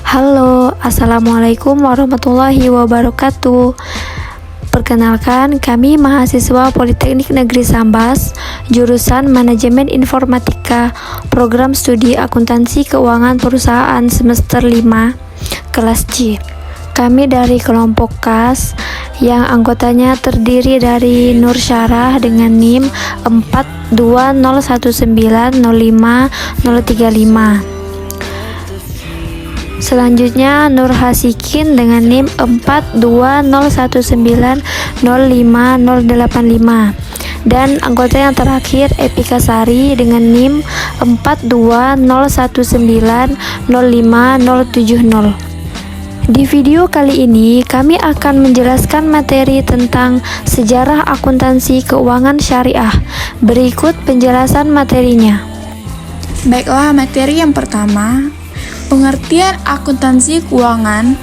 Halo, Assalamualaikum warahmatullahi wabarakatuh. Perkenalkan, kami mahasiswa Politeknik Negeri Sambas, jurusan Manajemen Informatika, program studi Akuntansi Keuangan Perusahaan semester 5, kelas C. Kami dari kelompok KAS yang anggotanya terdiri dari Nur Syarah dengan NIM 42019050035. Selanjutnya Nur Hasikin dengan NIM 42019050085 dan anggota yang terakhir Epika Sari dengan NIM 42019050070. Di video kali ini kami akan menjelaskan materi tentang sejarah akuntansi keuangan syariah. Berikut penjelasan materinya. Baiklah, materi yang pertama, pengertian akuntansi keuangan.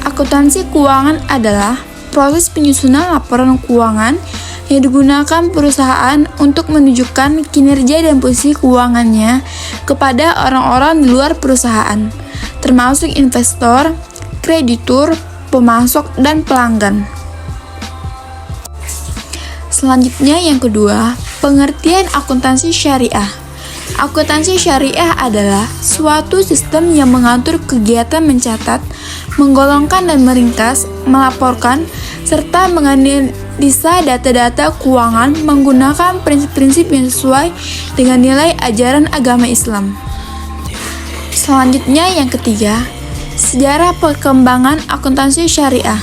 Akuntansi keuangan adalah proses penyusunan laporan keuangan yang digunakan perusahaan untuk menunjukkan kinerja dan posisi keuangannya kepada orang-orang di luar perusahaan, termasuk investor, kreditur, pemasok, dan pelanggan. Selanjutnya yang kedua, pengertian akuntansi syariah. Akuntansi syariah adalah suatu sistem yang mengatur kegiatan mencatat, menggolongkan dan meringkas, melaporkan, serta menganalisa data-data keuangan menggunakan prinsip-prinsip yang sesuai dengan nilai ajaran agama Islam. Selanjutnya yang ketiga, sejarah perkembangan akuntansi syariah.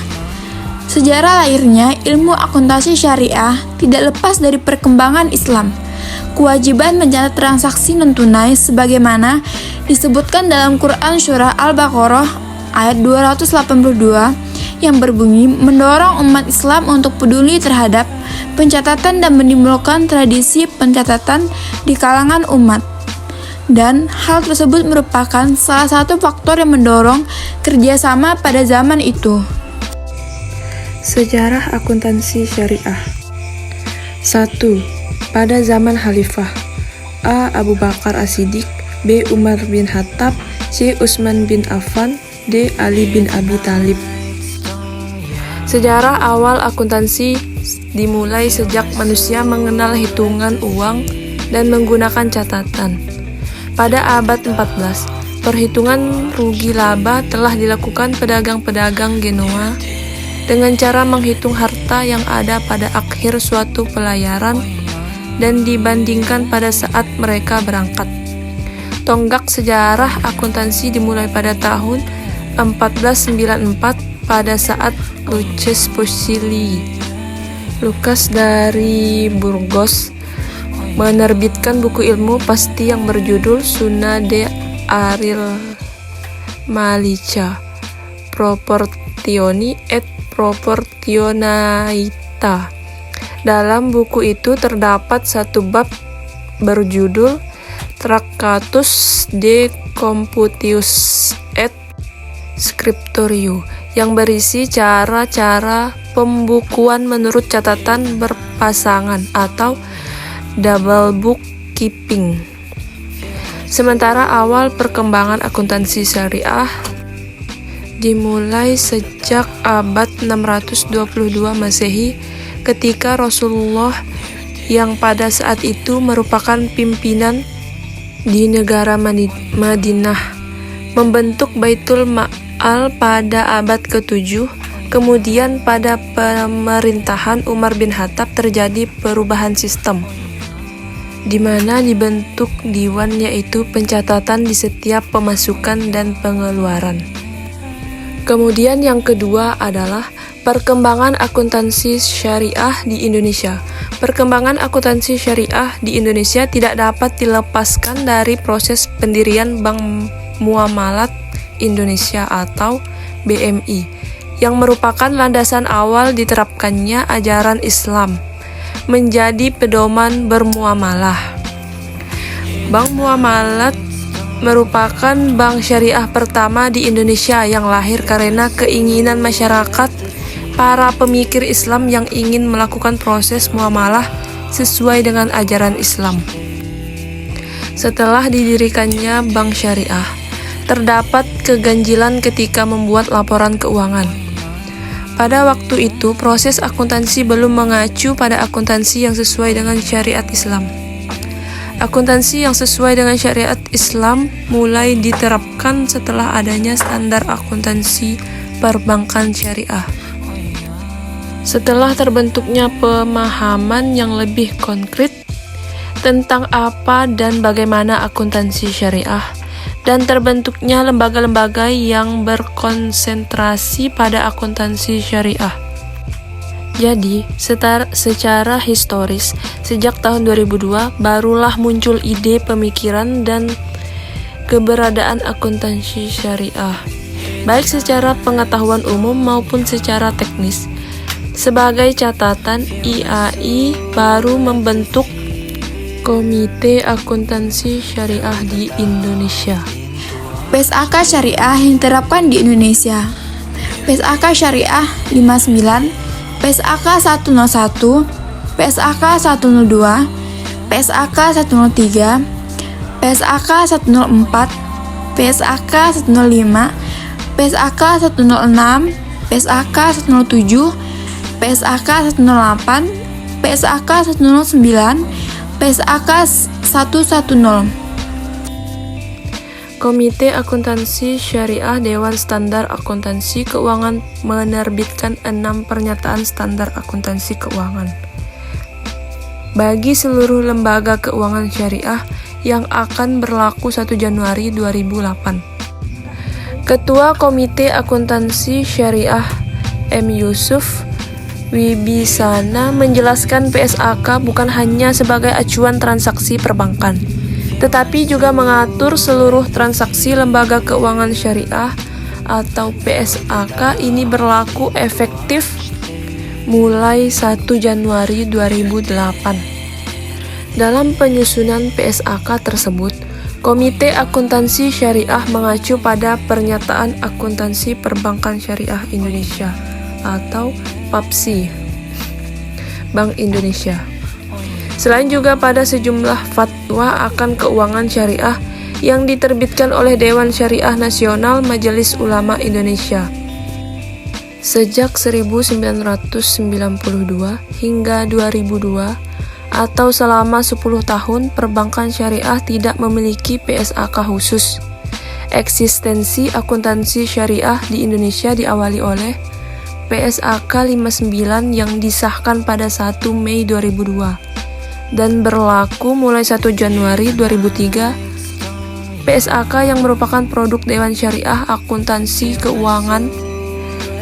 Sejarah lahirnya ilmu akuntansi syariah tidak lepas dari perkembangan Islam. Kewajiban mencatat transaksi non-tunai sebagaimana disebutkan dalam Quran Surah Al-Baqarah ayat 282 yang berbunyi mendorong umat Islam untuk peduli terhadap pencatatan dan menimbulkan tradisi pencatatan di kalangan umat. Dan hal tersebut merupakan salah satu faktor yang mendorong kerjasama pada zaman itu. Sejarah akuntansi syariah. 1. Pada zaman Khalifah A. Abu Bakar As-Siddiq, B. Umar bin Khattab, C. Utsman bin Affan, D. Ali bin Abi Thalib. Sejarah awal akuntansi dimulai sejak manusia mengenal hitungan uang dan menggunakan catatan. Pada abad 14, perhitungan rugi laba telah dilakukan pedagang-pedagang Genoa dengan cara menghitung harta yang ada pada akhir suatu pelayaran dan dibandingkan pada saat mereka berangkat. Tonggak sejarah akuntansi dimulai pada tahun 1494 pada saat Lucas dari Burgos menerbitkan buku ilmu pasti yang berjudul Summa de Aril Malicia Proportioni et Proportionaita. Dalam buku itu terdapat satu bab berjudul Tractatus de Computius et Scripturiu yang berisi cara-cara pembukuan menurut catatan berpasangan atau double bookkeeping. Sementara awal perkembangan akuntansi syariah dimulai sejak abad 622 Masehi ketika Rasulullah yang pada saat itu merupakan pimpinan di negara Madinah membentuk Baitul Ma'al pada abad ke-7. Kemudian pada pemerintahan Umar bin Khattab terjadi perubahan sistem, di mana dibentuk diwan, yaitu pencatatan di setiap pemasukan dan pengeluaran. Kemudian yang kedua adalah perkembangan akuntansi syariah di Indonesia. Perkembangan akuntansi syariah di Indonesia tidak dapat dilepaskan dari proses pendirian Bank Muamalat Indonesia atau BMI, yang merupakan landasan awal diterapkannya ajaran Islam menjadi pedoman bermuamalah. Bank Muamalat merupakan bank syariah pertama di Indonesia yang lahir karena keinginan masyarakat para pemikir Islam yang ingin melakukan proses muamalah sesuai dengan ajaran Islam. Setelah didirikannya bank syariah, terdapat keganjilan ketika membuat laporan keuangan. Pada waktu itu, proses akuntansi belum mengacu pada akuntansi yang sesuai dengan syariat Islam. Akuntansi yang sesuai dengan syariat Islam mulai diterapkan setelah adanya standar akuntansi perbankan syariah. Setelah terbentuknya pemahaman yang lebih konkret tentang apa dan bagaimana akuntansi syariah, dan terbentuknya lembaga-lembaga yang berkonsentrasi pada akuntansi syariah. Jadi, secara historis, sejak tahun 2002, barulah muncul ide, pemikiran, dan keberadaan akuntansi syariah, baik secara pengetahuan umum maupun secara teknis. Sebagai catatan, IAI baru membentuk Komite Akuntansi Syariah di Indonesia. PSAK Syariah yang diterapkan di Indonesia. PSAK Syariah 59, PSAK 101, PSAK 102, PSAK 103, PSAK 104, PSAK 105, PSAK 106, PSAK 107, PSAK 108, PSAK 109, PSAK 110. Komite Akuntansi Syariah Dewan Standar Akuntansi Keuangan menerbitkan 6 pernyataan standar akuntansi keuangan bagi seluruh lembaga keuangan syariah yang akan berlaku 1 Januari 2008. Ketua Komite Akuntansi Syariah M. Yusuf Wibisana menjelaskan PSAK bukan hanya sebagai acuan transaksi perbankan, tetapi juga mengatur seluruh transaksi lembaga keuangan syariah atau PSAK ini berlaku efektif mulai 1 Januari 2008. Dalam penyusunan PSAK tersebut, Komite Akuntansi Syariah mengacu pada Pernyataan Akuntansi Perbankan Syariah Indonesia atau PAPSY Bank Indonesia. Selain juga pada sejumlah fatwa akan keuangan syariah yang diterbitkan oleh Dewan Syariah Nasional Majelis Ulama Indonesia. Sejak 1992 hingga 2002 atau selama 10 tahun, perbankan syariah tidak memiliki PSAK khusus. Eksistensi akuntansi syariah di Indonesia diawali oleh PSAK 59 yang disahkan pada 1 Mei 2002 dan berlaku mulai 1 Januari 2003. PSAK yang merupakan produk Dewan Syariah Akuntansi Keuangan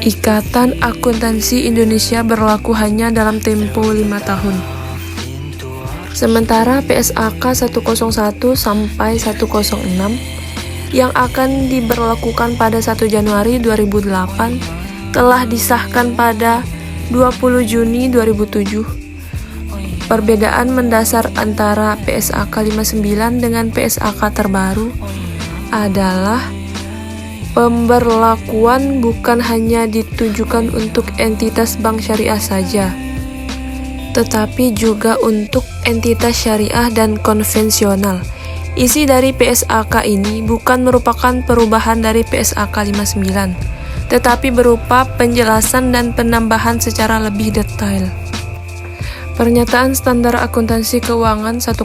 Ikatan Akuntansi Indonesia berlaku hanya dalam tempo 5 tahun. Sementara PSAK 101 sampai 106 yang akan diberlakukan pada 1 Januari 2008 telah disahkan pada 20 Juni 2007. Perbedaan mendasar antara PSAK 59 dengan PSAK terbaru adalah pemberlakuan bukan hanya ditujukan untuk entitas bank syariah saja, tetapi juga untuk entitas syariah dan konvensional. Isi dari PSAK ini bukan merupakan perubahan dari PSAK 59, tetapi berupa penjelasan dan penambahan secara lebih detail. Pernyataan Standar Akuntansi Keuangan 101,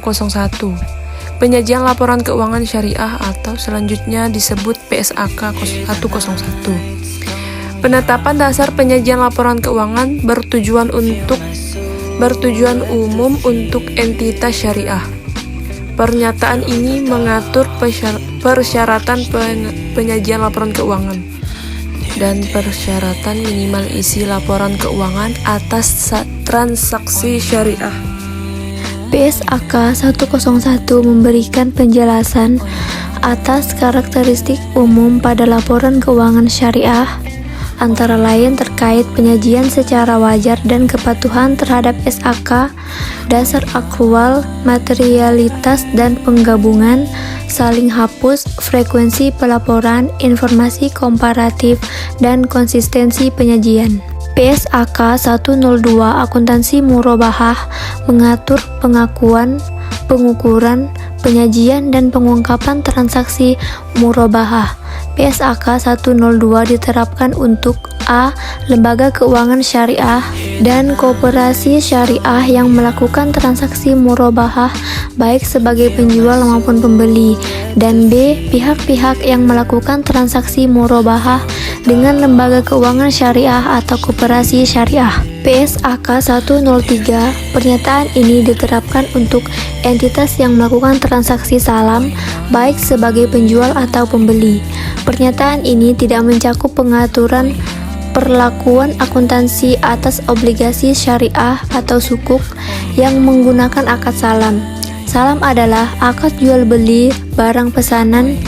penyajian laporan keuangan syariah atau selanjutnya disebut PSAK 101. Penetapan dasar penyajian laporan keuangan bertujuan umum untuk entitas syariah. Pernyataan ini mengatur persyaratan penyajian laporan keuangan dan persyaratan minimal isi laporan keuangan atas transaksi syariah. PSAK 101 memberikan penjelasan atas karakteristik umum pada laporan keuangan syariah, antara lain terkait penyajian secara wajar dan kepatuhan terhadap SAK, dasar akrual, materialitas dan penggabungan, saling hapus, frekuensi pelaporan, informasi komparatif, dan konsistensi penyajian. PSAK 102 Akuntansi Murobahah mengatur pengakuan, pengukuran, penyajian dan pengungkapan transaksi murabahah. PSAK 102 diterapkan untuk A. Lembaga keuangan syariah dan koperasi syariah yang melakukan transaksi murabahah baik sebagai penjual maupun pembeli, dan B. Pihak-pihak yang melakukan transaksi murabahah dengan lembaga keuangan syariah atau koperasi syariah. PSAK 103, pernyataan ini diterapkan untuk entitas yang melakukan transaksi salam baik sebagai penjual atau pembeli. Pernyataan ini tidak mencakup pengaturan perlakuan akuntansi atas obligasi syariah atau sukuk yang menggunakan akad salam. Salam adalah akad jual beli barang pesanan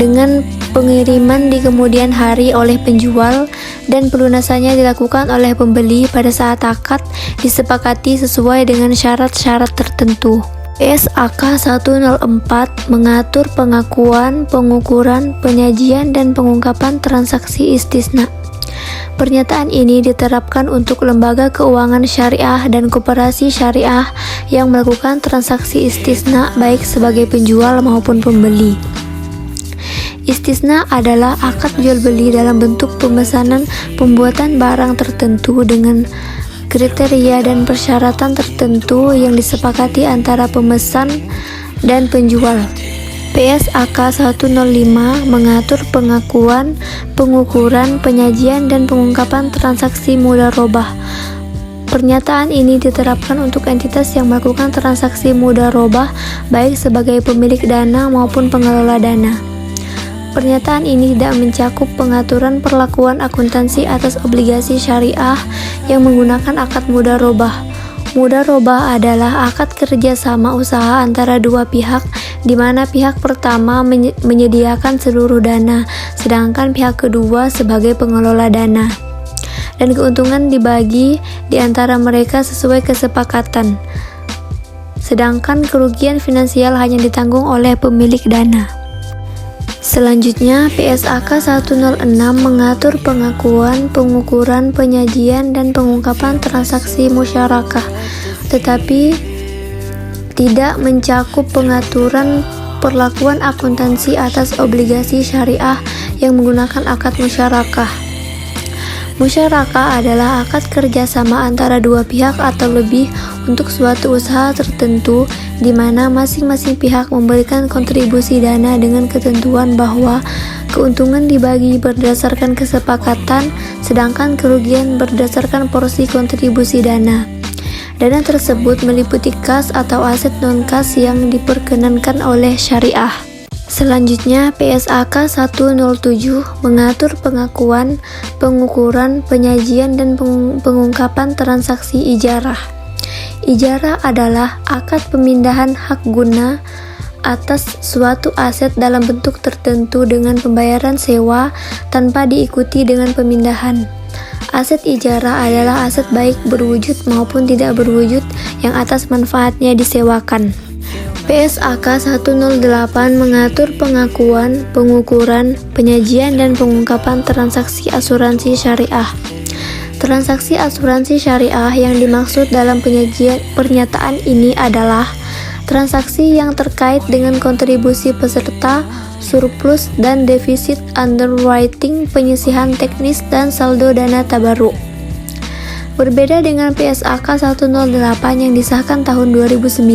dengan pengiriman di kemudian hari oleh penjual dan pelunasannya dilakukan oleh pembeli pada saat akad disepakati sesuai dengan syarat-syarat tertentu. PSAK 104 mengatur pengakuan, pengukuran, penyajian, dan pengungkapan transaksi istisna. Pernyataan ini diterapkan untuk lembaga keuangan syariah dan koperasi syariah yang melakukan transaksi istisna baik sebagai penjual maupun pembeli. Istisna adalah akad jual beli dalam bentuk pemesanan pembuatan barang tertentu dengan kriteria dan persyaratan tertentu yang disepakati antara pemesan dan penjual. PSAK 105 mengatur pengakuan, pengukuran, penyajian, dan pengungkapan transaksi mudharabah. Pernyataan ini diterapkan untuk entitas yang melakukan transaksi mudharabah baik sebagai pemilik dana maupun pengelola dana. Pernyataan ini tidak mencakup pengaturan perlakuan akuntansi atas obligasi syariah yang menggunakan akad mudharabah. Mudharabah adalah akad kerjasama usaha antara dua pihak di mana pihak pertama menyediakan seluruh dana, sedangkan pihak kedua sebagai pengelola dana. Dan keuntungan dibagi di antara mereka sesuai kesepakatan. Sedangkan kerugian finansial hanya ditanggung oleh pemilik dana. Selanjutnya, PSAK 106 mengatur pengakuan, pengukuran, penyajian, dan pengungkapan transaksi musyarakah, tetapi tidak mencakup pengaturan perlakuan akuntansi atas obligasi syariah yang menggunakan akad musyarakah. Musyarakah adalah akad kerjasama antara dua pihak atau lebih untuk suatu usaha tertentu di mana masing-masing pihak memberikan kontribusi dana dengan ketentuan bahwa keuntungan dibagi berdasarkan kesepakatan, sedangkan kerugian berdasarkan porsi kontribusi dana. Dana tersebut meliputi kas atau aset non-kas yang diperkenankan oleh syariah. Selanjutnya, PSAK 107 mengatur pengakuan, pengukuran, penyajian, dan pengungkapan transaksi ijarah. Ijarah adalah akad pemindahan hak guna atas suatu aset dalam bentuk tertentu dengan pembayaran sewa tanpa diikuti dengan pemindahan. Aset ijarah adalah aset baik berwujud maupun tidak berwujud yang atas manfaatnya disewakan. PSAK 108 mengatur pengakuan, pengukuran, penyajian, dan pengungkapan transaksi asuransi syariah. Transaksi asuransi syariah yang dimaksud dalam pernyataan ini adalah transaksi yang terkait dengan kontribusi peserta, surplus dan defisit underwriting, penyisihan teknis, dan saldo dana tabarruk. Berbeda dengan PSAK 108 yang disahkan tahun 2009,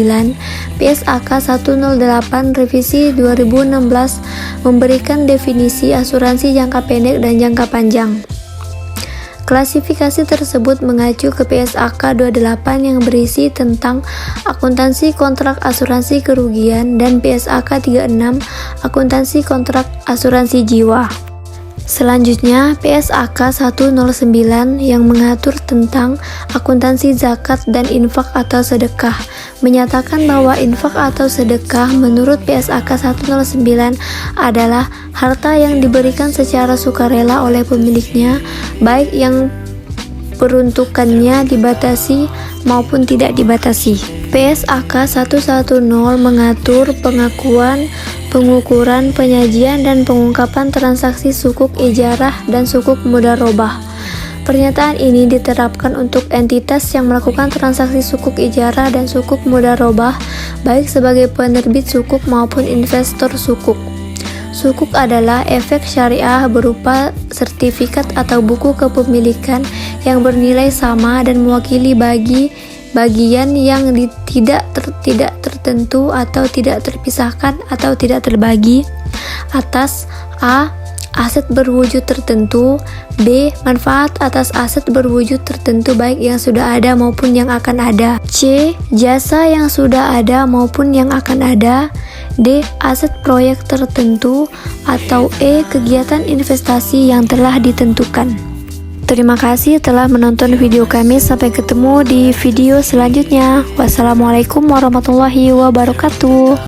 PSAK 108 revisi 2016 memberikan definisi asuransi jangka pendek dan jangka panjang. Klasifikasi tersebut mengacu ke PSAK 28 yang berisi tentang akuntansi kontrak asuransi kerugian dan PSAK 36 akuntansi kontrak asuransi jiwa. Selanjutnya, PSAK 109 yang mengatur tentang akuntansi zakat dan infak atau sedekah menyatakan bahwa infak atau sedekah menurut PSAK 109 adalah harta yang diberikan secara sukarela oleh pemiliknya, baik yang peruntukannya dibatasi maupun tidak dibatasi. PSAK 110 mengatur pengakuan, pengukuran, penyajian, dan pengungkapan transaksi sukuk ijarah dan sukuk mudharabah. Pernyataan ini diterapkan untuk entitas yang melakukan transaksi sukuk ijarah dan sukuk mudharabah baik sebagai penerbit sukuk maupun investor sukuk. Sukuk adalah efek syariah berupa sertifikat atau buku kepemilikan yang bernilai sama dan mewakili bagian yang tidak tertentu atau tidak terpisahkan atau tidak terbagi atas a. aset berwujud tertentu, b. manfaat atas aset berwujud tertentu baik yang sudah ada maupun yang akan ada, c. jasa yang sudah ada maupun yang akan ada, d. aset proyek tertentu, atau e. kegiatan investasi yang telah ditentukan. Terima kasih telah menonton video kami. Sampai ketemu di video selanjutnya. Wassalamualaikum warahmatullahi wabarakatuh.